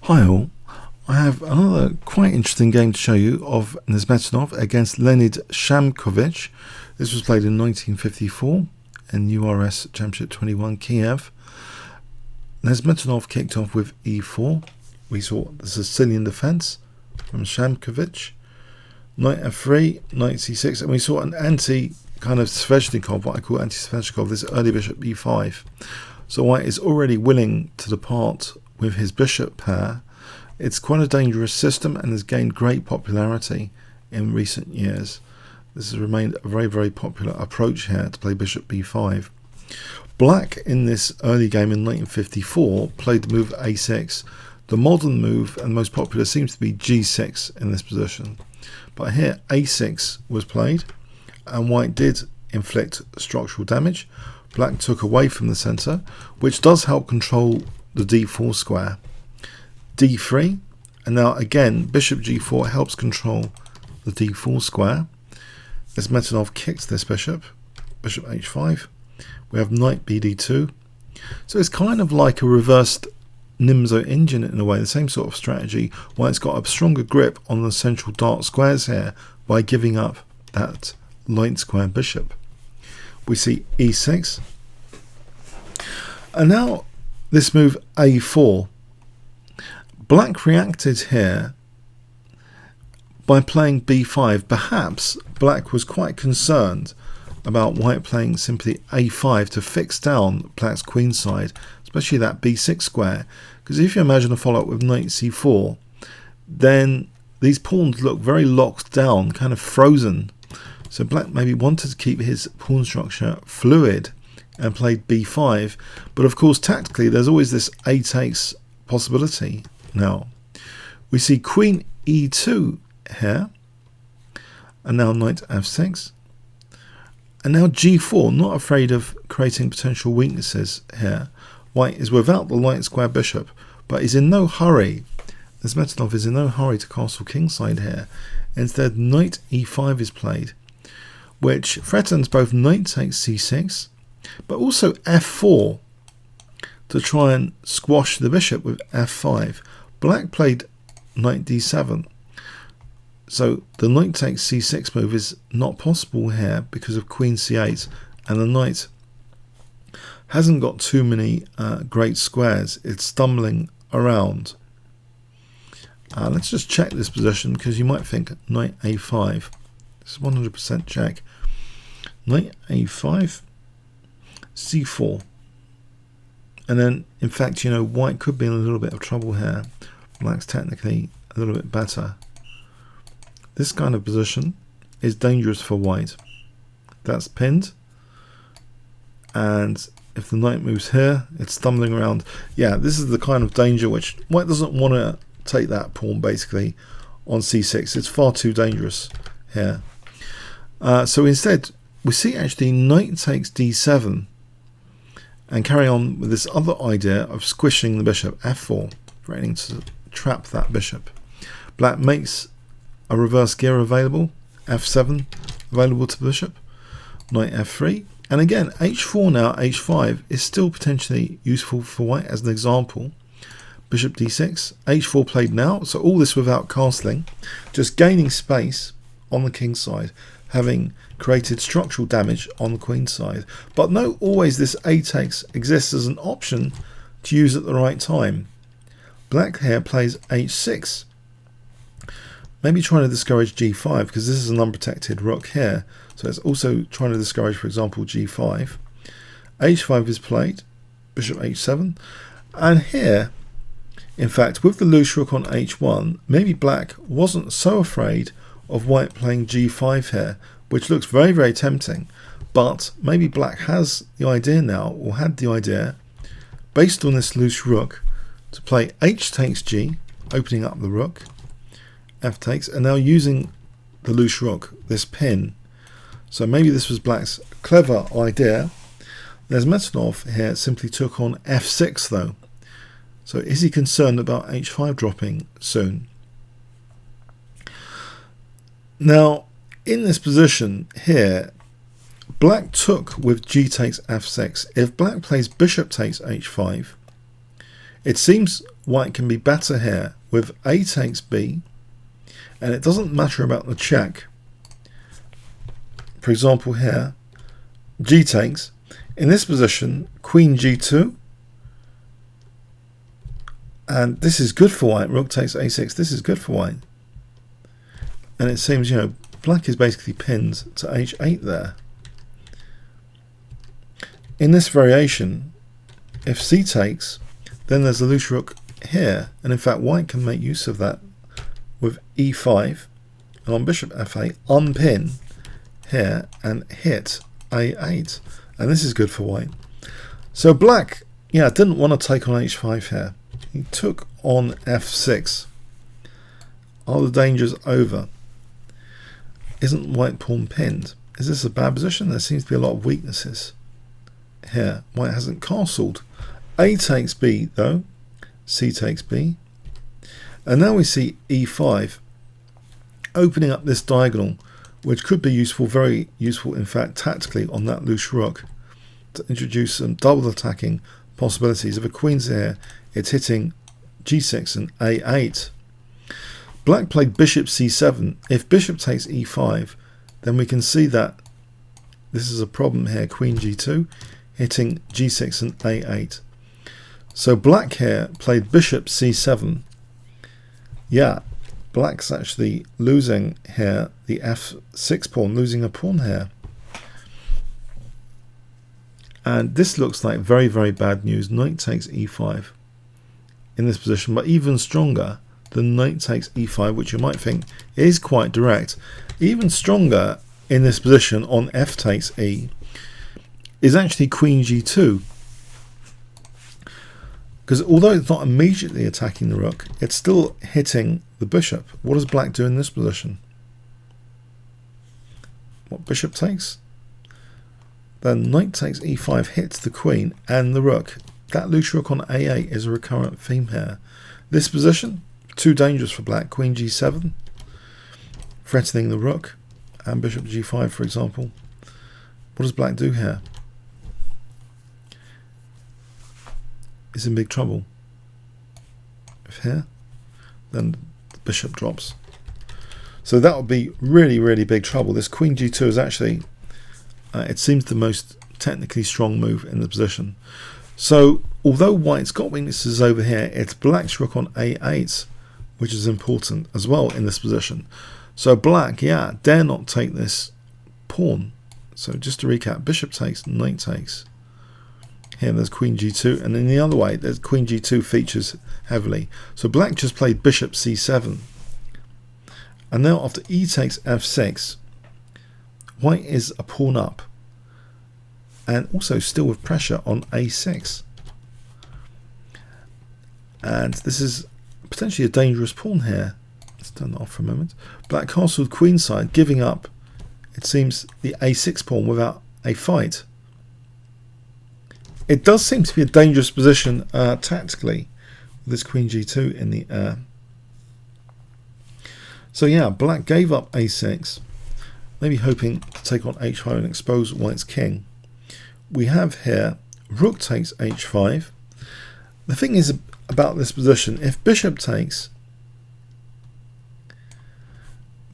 Hi all, I have another quite interesting game to show you of Nezhmetdinov against Leonid Shamkovich. This was played in 1954 in URS Championship 21 Kiev. Nezhmetdinov kicked off with e4. We saw the Sicilian defense from Shamkovich. Knight f3, knight c6, and we saw an anti kind of Sveshnikov, what I call anti-Sveshnikov, this early bishop e5. So white is already willing to depart with his bishop pair. It's quite a dangerous system and has gained great popularity in recent years. This has remained a very, very popular approach here to play bishop b5. Black in this early game in 1954 played the move a6. The modern move and most popular seems to be g6 in this position. But here a6 was played and white did inflict structural damage. Black took away from the centre, which does help control the d4 square. d3, and now again bishop g4 helps control the d4 square. Nezhmetdinov kicked this bishop h5. We have knight bd2. So it's kind of like a reversed Nimzo engine in a way, the same sort of strategy. White's got a stronger grip on the central dark squares here by giving up that light square bishop. We see e6, and now this move a4. Black reacted here by playing b5. Perhaps black was quite concerned about white playing simply a5 to fix down black's queen side, especially that b6 square, because if you imagine a follow-up with knight c4, then these pawns look very locked down, kind of frozen. So black maybe wanted to keep his pawn structure fluid and played b5, but of course tactically there's always this a takes possibility. Now we see queen e2 here, and now knight f6, and now g4, not afraid of creating potential weaknesses here. White is without the light square bishop, but is in no hurry. Nezhmetdinov is in no hurry to castle kingside here. Instead, knight e5 is played, which threatens both knight takes c6, but also f4 to try and squash the bishop with f5. Black played knight d7, so the knight takes c6 move is not possible here because of queen c8, and the knight hasn't got too many great squares. It's stumbling around. Let's just check this position, because you might think knight a5. This is 100% check. Knight a5, c4, and then in fact, you know, white could be in a little bit of trouble here. Black's technically a little bit better. This kind of position is dangerous for white. That's pinned, and if the knight moves here, it's stumbling around. Yeah, this is the kind of danger which white doesn't want to take that pawn basically on c6. It's far too dangerous here. So instead, we see actually knight takes d7 and carry on with this other idea of squishing the bishop, f4, threatening to trap that bishop. Black makes a reverse gear available, f7 available to the bishop, knight f3, and again h4 now, h5 is still potentially useful for white as an example. Bishop d6, h4 played now, so all this without castling, just gaining space on the king side, having created structural damage on the queen side. But note always this a takes exists as an option to use at the right time. Black here plays h6, maybe trying to discourage g5, because this is an unprotected rook here, so it's also trying to discourage, for example, g5. h5 is played, bishop h7, and here, in fact, with the loose rook on h1, maybe black wasn't so afraid of white playing g5 here, which looks very, very tempting, but maybe black has the idea now, or had the idea, based on this loose rook, to play h takes g, opening up the rook, f takes, and now using the loose rook, this pin. So maybe this was black's clever idea. Nezhmetdinov here simply took on f6 though. So is he concerned about h5 dropping soon? Now in this position here, black took with g takes f6. If black plays bishop takes h5, It seems white can be better here with A takes B, and it doesn't matter about the check. For example here, G takes. In this position, Queen G2, and this is good for white. Rook takes A6, this is good for white. And it seems, black is basically pinned to H8 there. In this variation, if C takes, then there's a loose rook here, and in fact white can make use of that with E5, and on bishop F8 unpin here and hit A8, and this is good for white. So black, didn't want to take on H5 here. He took on F6. Are the dangers over? Isn't white pawn pinned? Is this a bad position? There seems to be a lot of weaknesses here. White hasn't castled. A takes B though. C takes B. And now we see E5 opening up this diagonal, which could be useful, very useful in fact tactically on that loose rook, to introduce some double attacking possibilities. If a queen's here, it's hitting G6 and A8. Black played bishop C7. If bishop takes E5, then we can see that this is a problem here. Queen G2 hitting G6 and A8. So black here played bishop C7. Black's actually losing here the F6 pawn, losing a pawn here. And this looks like very, very bad news. Knight takes E5 in this position, but even stronger, the knight takes E5, which you might think is quite direct. Even stronger in this position on F takes E is actually Queen G2. Because although it's not immediately attacking the rook, it's still hitting the bishop. What does black do in this position? What, bishop takes? Then knight takes E5 hits the queen and the rook. That loose rook on A8 is a recurrent theme here. This position, too dangerous for black. Queen G7, threatening the rook, and bishop G5, for example. What does black do here? Is in big trouble. If here, then the bishop drops. So that would be really, really big trouble. This Queen G2 is actually, it seems the most technically strong move in the position. So although white's got weaknesses over here, it's black's rook on A8, which is important as well in this position. So black, dare not take this pawn. So just to recap, bishop takes, knight takes. Here there's Queen G2, and in the other way, there's Queen G2 features heavily. So black just played bishop C7. And now after E takes F6, white is a pawn up. And also still with pressure on A6. And this is potentially a dangerous pawn here. Let's turn that off for a moment. Black castled queenside, giving up, it seems, the A6 pawn without a fight. It does seem to be a dangerous position tactically, with this Queen G2 in the air. So black gave up A6, maybe hoping to take on H5 and expose white's king. We have here rook takes H5. The thing is about this position, if bishop takes,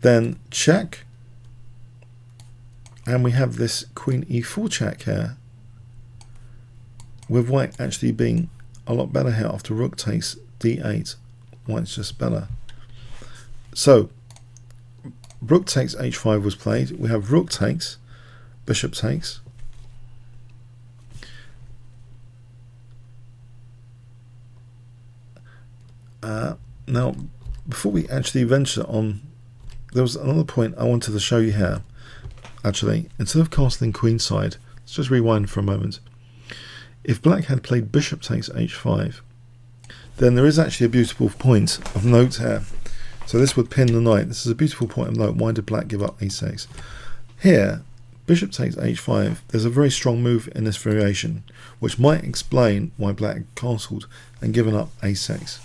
then check, and we have this Queen E4 check here, with white actually being a lot better here after rook takes D8. White's just better. So rook takes H5 was played. We have rook takes, bishop takes. Now, before we actually venture on, there was another point I wanted to show you here. Actually, instead of castling queenside, let's just rewind for a moment. If black had played bishop takes H5, then there is actually a beautiful point of note here. So this would pin the knight. This is a beautiful point of note. Why did black give up A6? Here, bishop takes H5. There's a very strong move in this variation, which might explain why black castled and given up A6.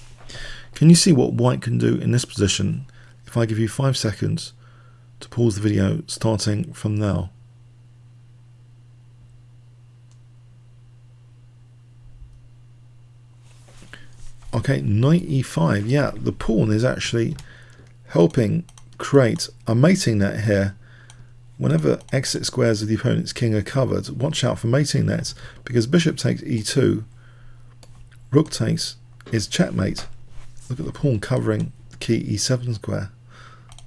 Can you see what white can do in this position if I give you 5 seconds to pause the video starting from now? Okay, knight e5. Yeah, the pawn is actually helping create a mating net here. Whenever exit squares of the opponent's king are covered, watch out for mating nets, because bishop takes e2, rook takes is checkmate. Look at the pawn covering the key e7 square.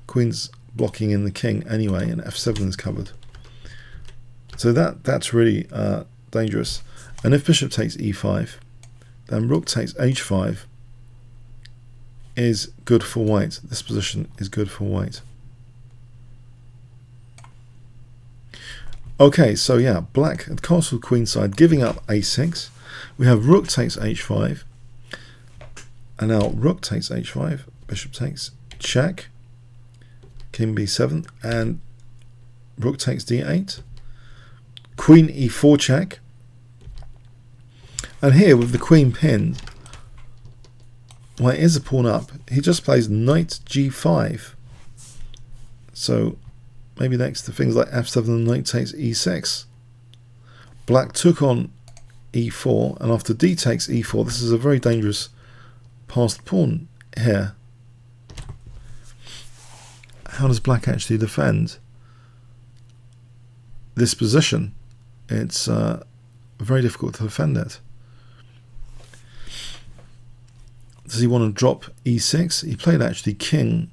Queen's blocking in the king anyway, and f7 is covered. So that's really dangerous. And if bishop takes e5, then rook takes h5 is good for white. This position is good for white. Okay, so yeah, black at castle queenside giving up a6. We have rook takes h5, and now rook takes h5, bishop takes check, king b7, and rook takes d8, queen e4 check, and here with the queen pinned, white is a pawn up. He just plays knight g5, so maybe next to things like f7 and knight takes e6. Black took on e4, and after d takes e4, this is a very dangerous passed pawn here. How does black actually defend this position? It's very difficult to defend it. Does he want to drop e6? He played actually king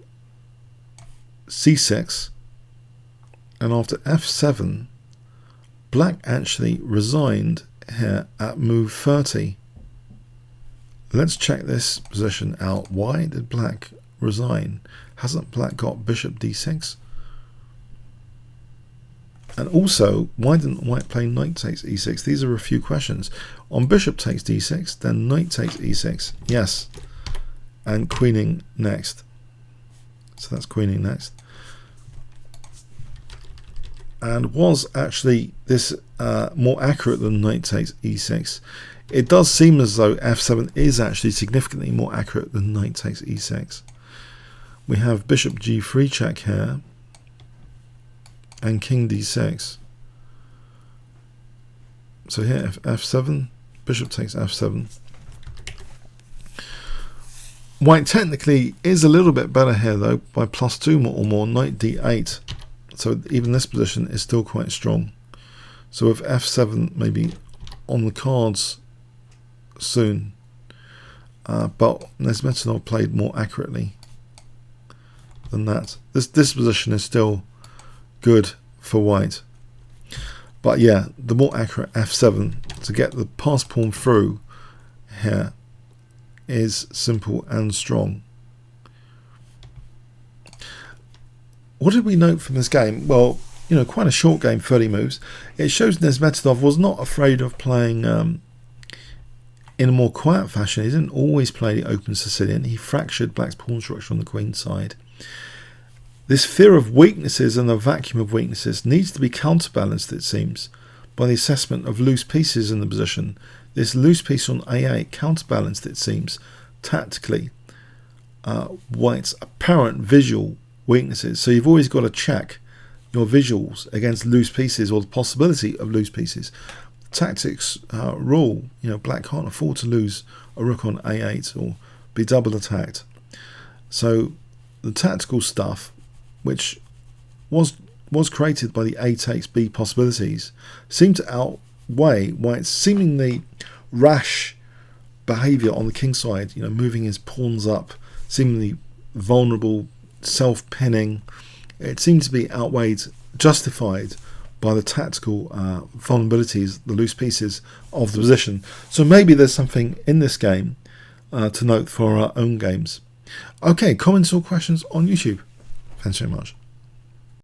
c6, and after f7, black actually resigned here at move 30. Let's check this position out. Why did black resign? Hasn't black got bishop d6? And also, why didn't white play knight takes e6? These are a few questions. On bishop takes d6, then knight takes e6. Yes. And queening next. So that's queening next. And was actually this more accurate than knight takes e6? It does seem as though f7 is actually significantly more accurate than knight takes e6. We have bishop g3 check here, and king d6. So here f7, bishop takes f7. White technically is a little bit better here though, by +2 or more, knight d8. So even this position is still quite strong. So if f7 maybe on the cards soon, but Nezhmetdinov played more accurately than that. This position is still good for white. But yeah, the more accurate f7 to get the pass pawn through here is simple and strong. What did we note from this game? Well, you know, quite a short game, 30 moves. It shows Nezhmetdinov was not afraid of playing in a more quiet fashion. He didn't always play the open Sicilian. He fractured black's pawn structure on the queen side. This fear of weaknesses and the vacuum of weaknesses needs to be counterbalanced, it seems, by the assessment of loose pieces in the position. This loose piece on a8 counterbalanced, it seems, tactically, white's apparent visual weaknesses. So you've always got to check your visuals against loose pieces or the possibility of loose pieces. Tactics rule, you know, black can't afford to lose a rook on a8 or be double attacked. So the tactical stuff, which was created by the A takes B possibilities, seemed to outweigh white's seemingly rash behaviour on the king side, you know, moving his pawns up, seemingly vulnerable, self-pinning. It seemed to be outweighed, justified by the tactical vulnerabilities, the loose pieces of the position. So maybe there's something in this game to note for our own games. Okay, comments or questions on YouTube? Thanks very much.